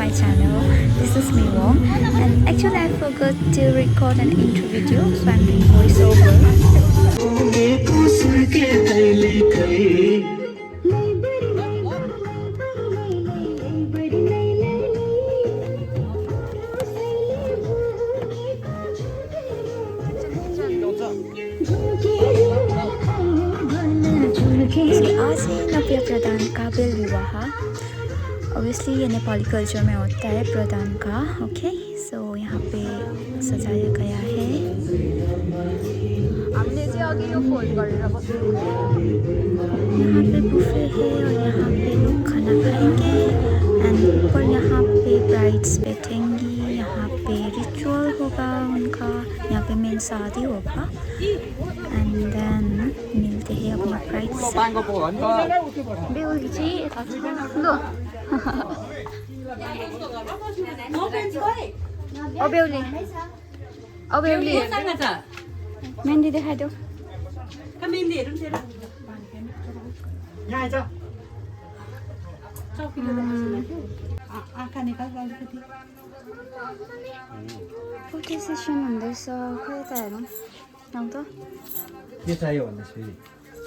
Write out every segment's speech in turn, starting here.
my channel. This is me Wong, and actually I forgot to record an intro video, so I'm doing voiceover. आज है नव्य प्रधान का बेल विवाह. Obviously ये Nepali culture में होता है प्रधान का. ओके, सो यहाँ पे सजाया गया है. हमने चाहिँ अघि यो फोल्ड गरेर बस्नु. यहाँ पे बुफे है और यहाँ पे लोग खाना खाएंगे. एंड ऊपर यहाँ पे ब्राइड्स बैठेंगी. यहाँ पे रिचुअल होगा उनका. यहाँ पे मेन शादी होगा. एंड देन मिलते हैं अपने ब्राइड्स से. बेहुली चाहिँ यता छ. लो बेहुली बेहुली मेहन्दी देखाइदेऊ. फोटो सेसन हुँदैछ. खै त हेरौँ. आउँ त. के चाहियो भन्नुहोस् फेरि.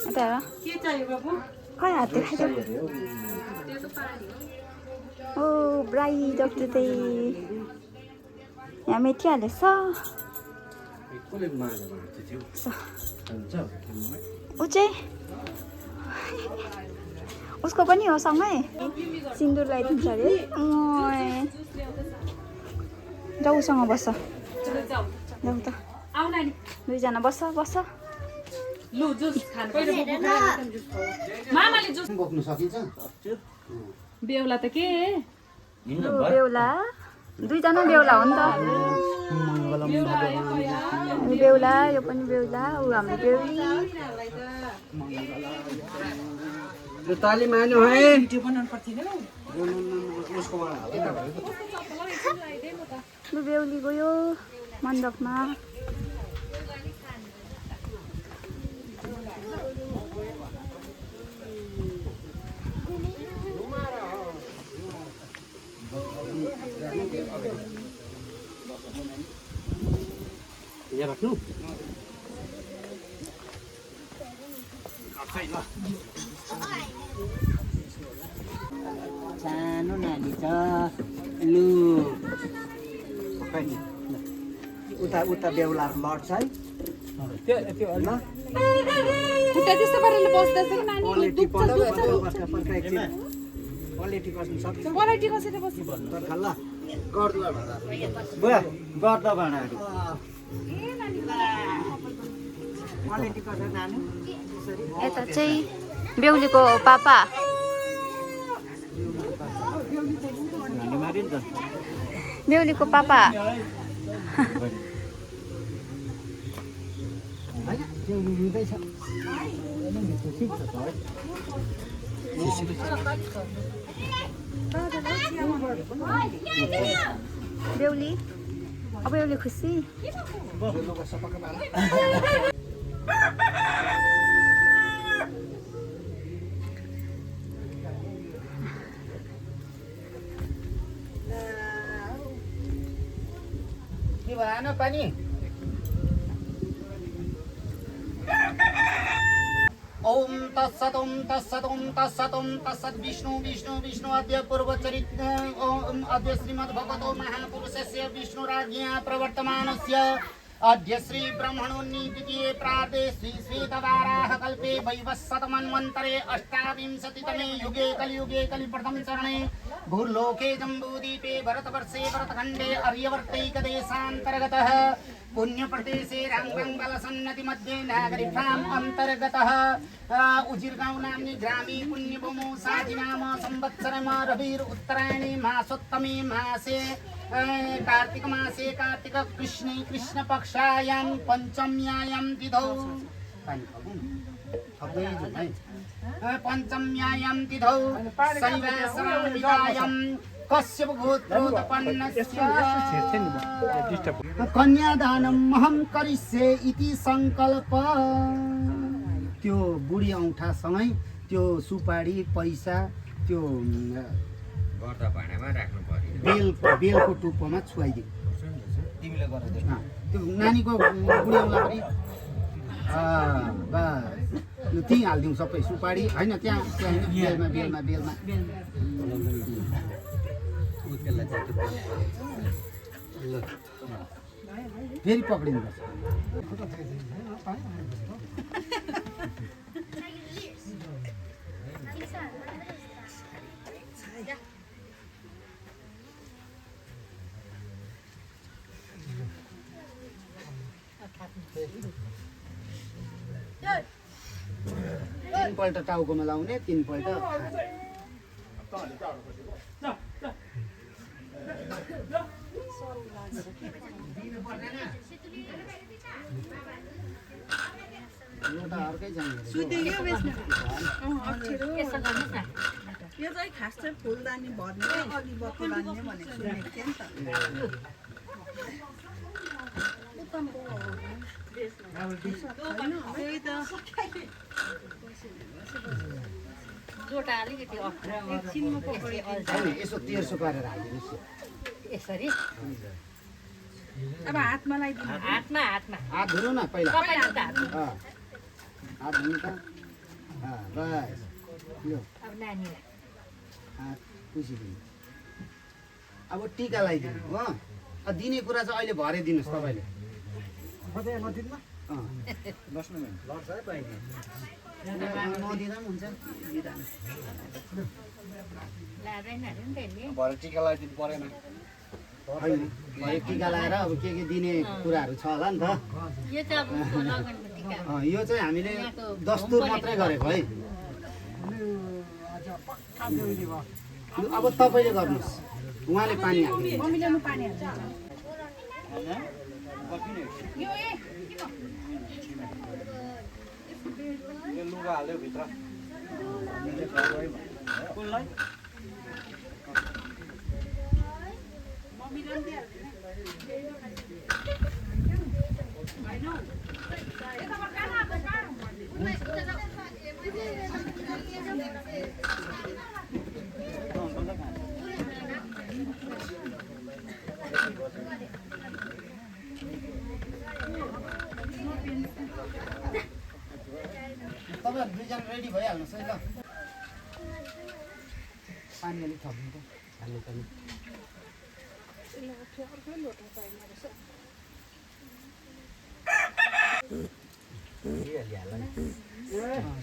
यता हेर. के चाहियो बाबु? खै हात देखाइदेऊ. ओ ब्राइड अफ द डे. यहाँ मेटिहालेछ. ऊ चाहिँ उसको पनि हो सँगै. सिन्दुर लगाइदिन्छ अरे. जाऊ उसँग बस्छ. जाऊ त. दुईजना बस्छ बस्छ. मामाले जुस बोक्नु सकिन्छ. बेहुला त के बेहुला दुईजना बेहुला हो नि त. बेहुला यो पनि बेहुला. ऊ हाम्रो बेहुली. ताली मान्यो है. बेहुली गयो मण्डपमा. यहाँ राख्नु. सानो नानी छ. लु उता उता बेहुलाहरू लड्छ है. खुट्टा त्यस्तो पाराले बस्दैछ कि नानी. क्वालिटी क्वालिटी बस्नु सक्छ. क्वालिटी कसरी बस्नु. ल बुवा गर्दा भाँडाहरू क्वालिटी कसरी नानु. यता चाहिँ बेहुलीको पापा. मार्यो नि त. बेहुलीको पापा. बेहुली अब बेहुली खुसी. के भएन पानी. ओम तत्सत् ओम तत्सत् ओम तत्सत् ओम तत्सत्. विष्णु विष्णु विष्णु अद्य पूर्वचरित ओम अद्य श्रीमद्भगवतो महापुरुषस्य विष्णुराज्ञा प्रवर्तमानस्य अद्य श्री ब्रह्मणोन्नी द्वितीये प्रार्धे श्री श्वेतवाराह कल्पे वैवस्वतमन्वन्तरे अष्टाविंशतितमे युगे कलियुगे कलिप्रथम चरणे भूर्लोके जम्बूद्वीपे भरतवर्षे भरतखण्डे आर्यवर्तैकदेशान्तर्गतः पुण्यप्रदेशे राङ्गङ्गलसन्नतिमध्ये नागरिकाम् अन्तर्गतः उजिरगाँव नाम्नि ग्रामे पुण्यभूमौ साधिनाम संवत्सरम रविर् उत्तरायणे मासोत्तमे मासे कार्तिक मासे कार्तिक कृष्णे कृष्ण पक्षायां पंचम्यायां तिथौ पंचम्यायां तिथौ शैवासरामितायां कश्यप गोत्रोत्पन्नस्य कन्यादानम् अहं करिष्ये इति संकल्प. त्यो बुढी औँठासँगै त्यो सुपारी पैसा त्यो गर्दा भाँडामा राख्नु पर्यो बेलको टुप्पोमा छुवाइदियो तिमीले गरेर त्यो नानीको बुढियाउला पनि बस लु त्यहीँ हालिदिउँ सबै सुपारी होइन त्यहाँ होइन बेलमा फेरि पक्रिनुपर्छ तीनपल्ट टाउकोमा लाउने तीनपल्ट एउटा अर्कै यो चाहिँ खास चाहिँ फुलदानी भर्ने अघि बत्ती बाँध्ने भनेको सुनेको थिएँ नि त त्यही त जोटा अलिकति अप्ठ्यारो एकछिनमा पक्रियो होइन यसो तेर्सो पारेर हालिदिनुहोस् यसरी अब हातमा लगाइदिनु हातमा हात धुनु न पहिला तपाईँ हात हात धुनु त बस यो अब नानीलाई हात पुसिदिनु अब टिका लगाइदिनु हो दिने कुरा चाहिँ अहिले भरे दिनुहोस् तपाईँले नदिँदा लड्छ है पाइने नदिँदा पनि हुन्छ लाँदैन अरे नि त्यसले भरे टिका लगाइदिनु परेन होइन भरे टिका लगाएर अब के दिने कुराहरू छ होला नि त यो चाहिँ अब उसको लगनको टिका हो। यो चाहिँ हामीले दस्तुर मात्रै गरेको है अब तपाईँले गर्नुहोस् उहाँले पानी हाल्नु मम्मीले म पानी हाल्छ यो लुगा हाल्यो भित्र कुनलाई तपाईँहरू दुईजना रेडी भइहाल्नुहोस् है ल पानी अलिक थप्नु त हाल्ने पानी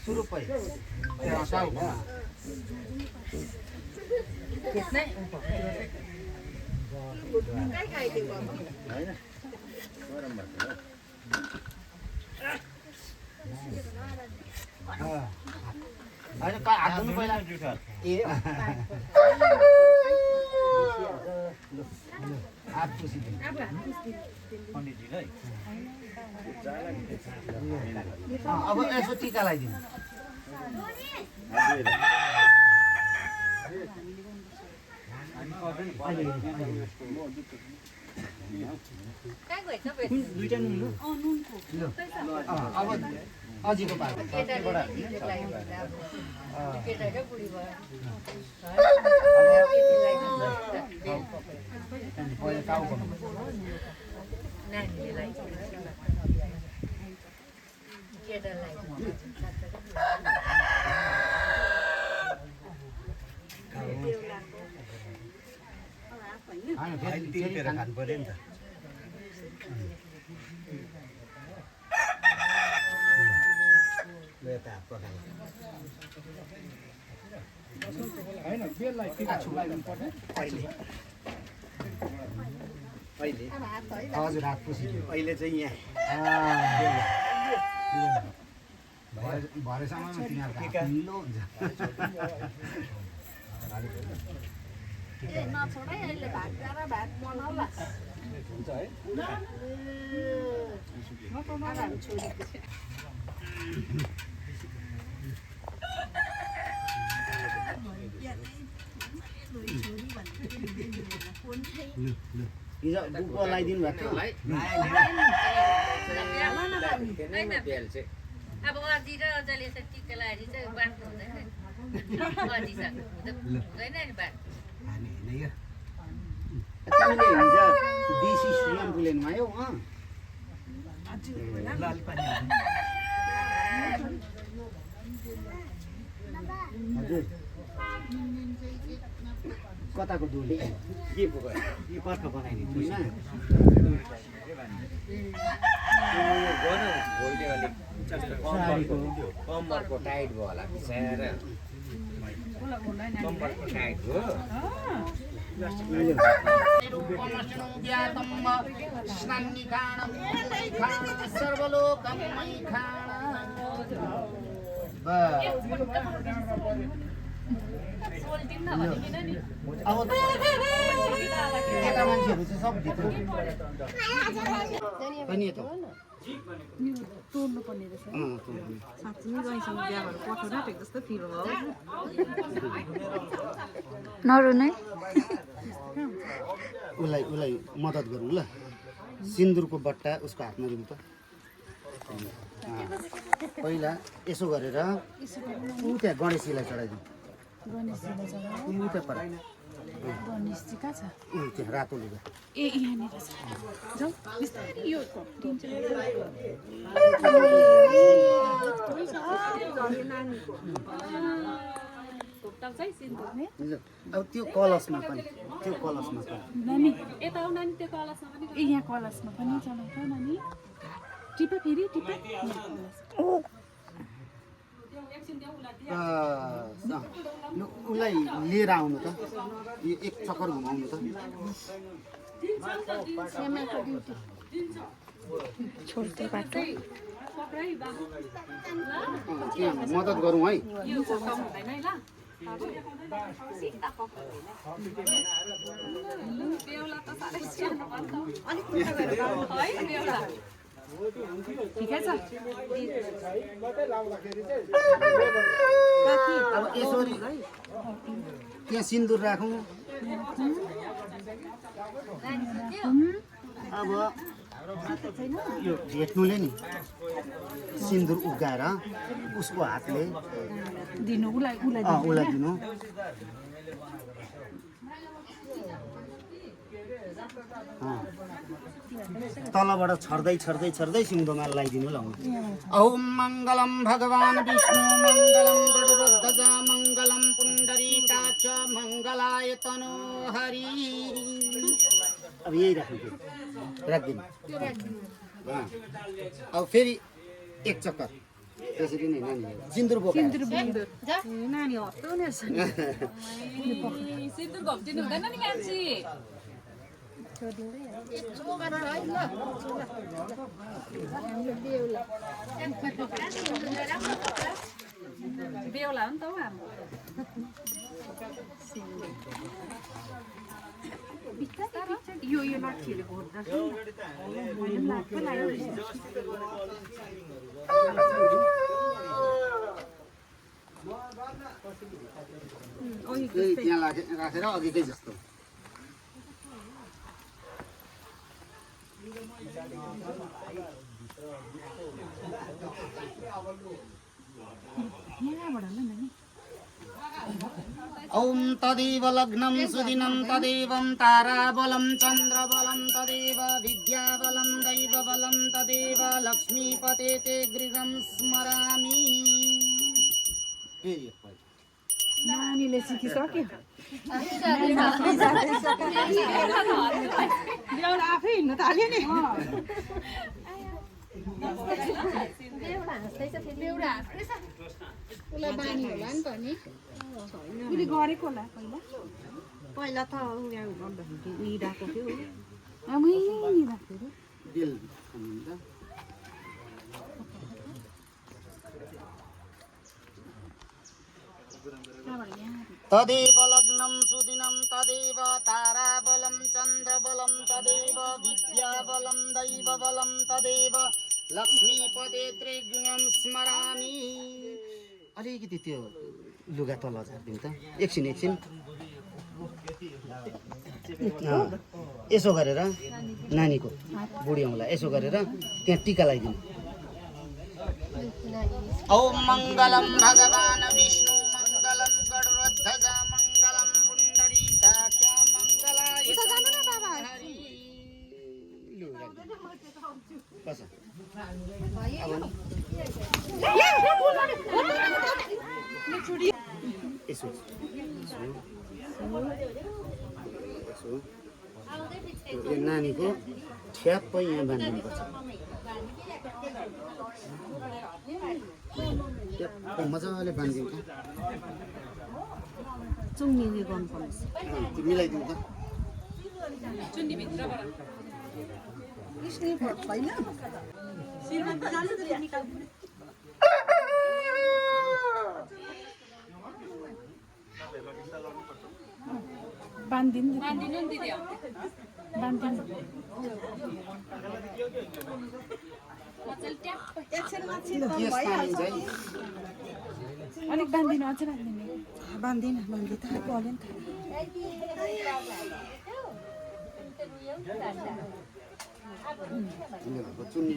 सुरु टाउकोमा त्यसमै होइन हात धुनु पहिला ए हात पुसिदिनु अब यसो टिका लगाइदिनु कहाँ गएछ बेस दुईटा नुन अब अझीको पार्टी केटा र बुढी भयो पहिला टाउकोमा नानीलाई केटालाई होइन फेरि खानु पर्यो नि त हजुर हात पुसिदियो अहिले चाहिँ यहाँ भरे समयमा तिनीहरूको हात निलो हुन्छ नछोडै अहिले भात गरेर भात बनाउला हुन्छ है हिजो बुकको लगाइदिनु भएको थियो अब अझै र अझैले टिका लगाएर चाहिँ बाँच्नु हुँदैन गरिसक्नु हुँदैन नि बात हामी होइन यो तिमीले हिजो देशी श्रीरामको लेनमा आयौ हजुर कताको दुली के पुग्यो यो पर्खा बनाइदिनु भोइले अलिक कम्मरको टाइट भयो होला बिचार कम्मरको टाइट भयो अब केटा मान्छेहरू चाहिँ सब भित्र पनि त तोड्नु पर्ने रहेछ साँच्ची नै गइसँग बिहा भएर पठाउन आँटेको जस्तो फिल भयो नरुनै उसलाई मद्दत गरौँ ल सिन्दुरको बट्टा उसको हातमा दिउँ त पहिला यसो गरेर ऊ त्यहाँ गणेशजीलाई चढाइदिउँ ऊ त्यहाँ पर गणेशजी कहाँ छ त्यहाँ रातो लुगा ए यहाँनिर छ जाउँ बिस्तारै यो दिन्छ अब त्यो कलशमा पनि नानी यता आऊ नानी त्यो कलशमा पनि ए यहाँ कलशमा पनि चलाउँछ नानी टिपा फेरि टिपा उसलाई लिएर आउनु त यो एक चक्कर घुमाउनु त छोड्दै बाटो त्यहाँ मद्दत गरौँ है ठिकै छ अब यसरी त्यहाँ सिन्दुर राखौँ अब यो भेट्नुले नि सिन्दुर उगाएर उसको हातले दिनु उसलाई दिनु तलबाट छर्दै सिउँदोमा लगाइदिनु ल ओम मङ्गलम भगवान् विष्णु मङ्गलम गरुडध्वज मङ्गलम पुण्डरीकाक्ष मङ्गलाय तनो हरि अब यही राखिदिनु अब फेरि एक चक्कर त्यसरी नै नानी सिन्दुर बोकाएर नानी हप्ताउने सिन्दुर घप्टिनु हुँदैन नि कान्छी बेहुला हो नि त हौ हाम्रो यो लाठीले घोर्दा त्यहाँ राखेर अघिकै जस्तो ओम तदेव लग्नं सुदिनं तदेवं ताराबलं चन्द्रबलं तदेव विद्याबलं दैवबलं तदेव लक्ष्मीपते ते गृहं स्मरामि नानीले सिकिसक्यो आफै हिँड्नु थाल्यो नि उसलाई बानी होला नि त नि उसले गरेको होला पहिला त निदाएको थियो बेल तदेव लग्नं सुदिनं तदेव ताराबलं चन्द्रबलं तदेव विद्याबलं दैवबलं तदेव लक्ष्मीपदे त्रिगुणं स्मरामि अलिकति त्यो लुगा तल झारिदिउँ त एकछिन यसो गरेर नानीको बुढी औँलाई यसो गरेर त्यहाँ टीका लगाइदिनु ओम मङ्गलम भगवान् विष्णु मङ्गलम यो नानीको ठ्याप्पै यहाँ बाँधिनुपर्छ ठ्याप्प मजाले बाँधिदिउँ त चुङ्नी उयो गर्नुपर्ने त्यो मिलाइदिउँ त बाँधिदिनु नि दिदी बाँधिदिनु एकछिनमा छिटो केस तानिन्छ है अलिक बाँधिदिनु अझै बाँधिदिनु बाँधिन त गऱ्यो नि तिनीहरूको चुन्नी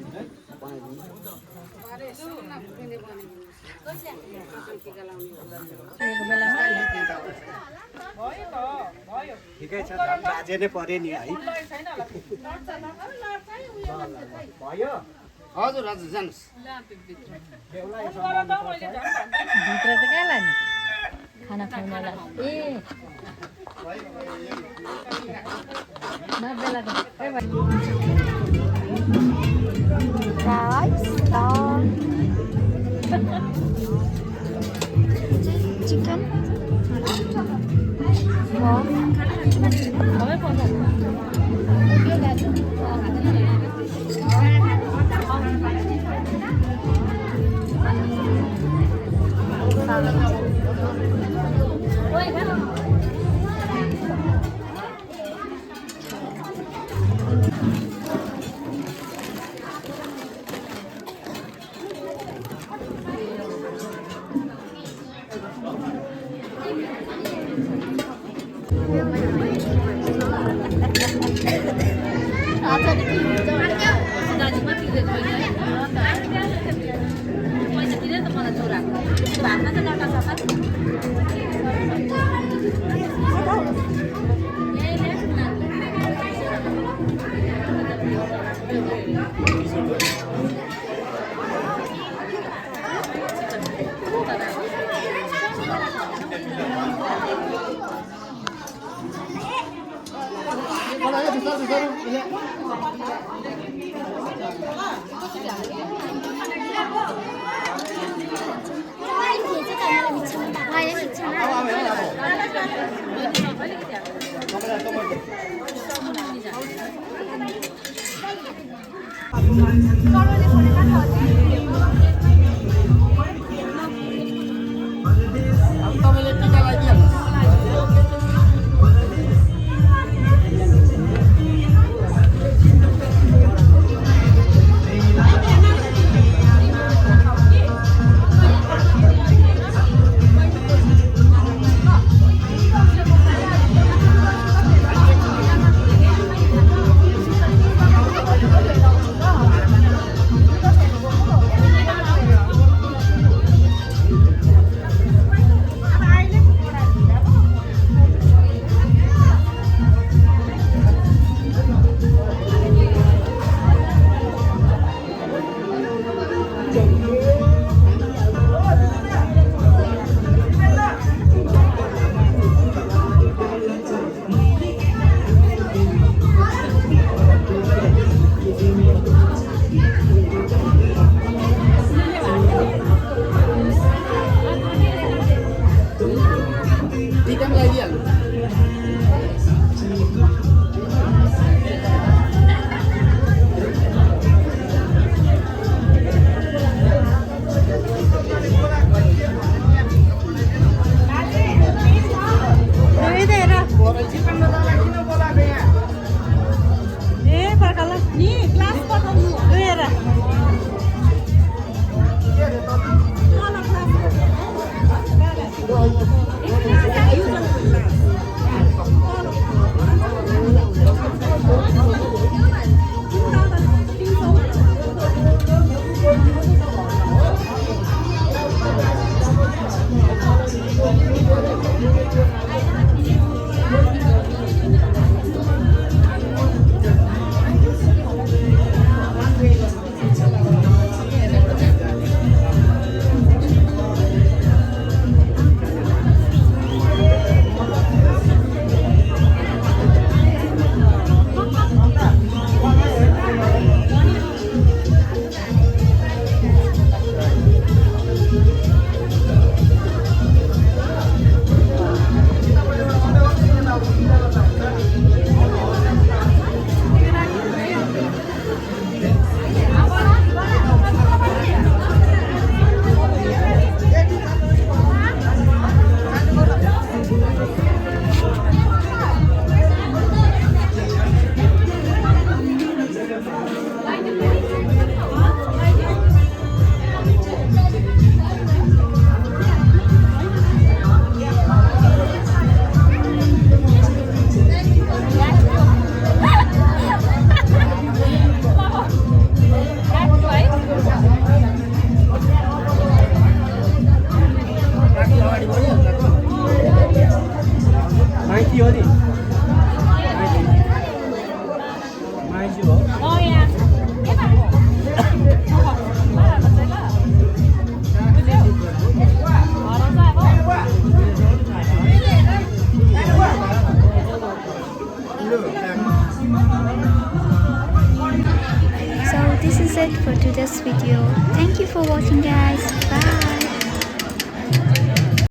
बनाइदिनु ठिकै छ बाजे नै पर्यो नि है भयो हजुर हजुर जानुहोस् भित्र त कहाँ लाने खाना खाउनलाई ए बेलाको rice, dal, chicken, pork. it for today's video. Thank you for watching, guys.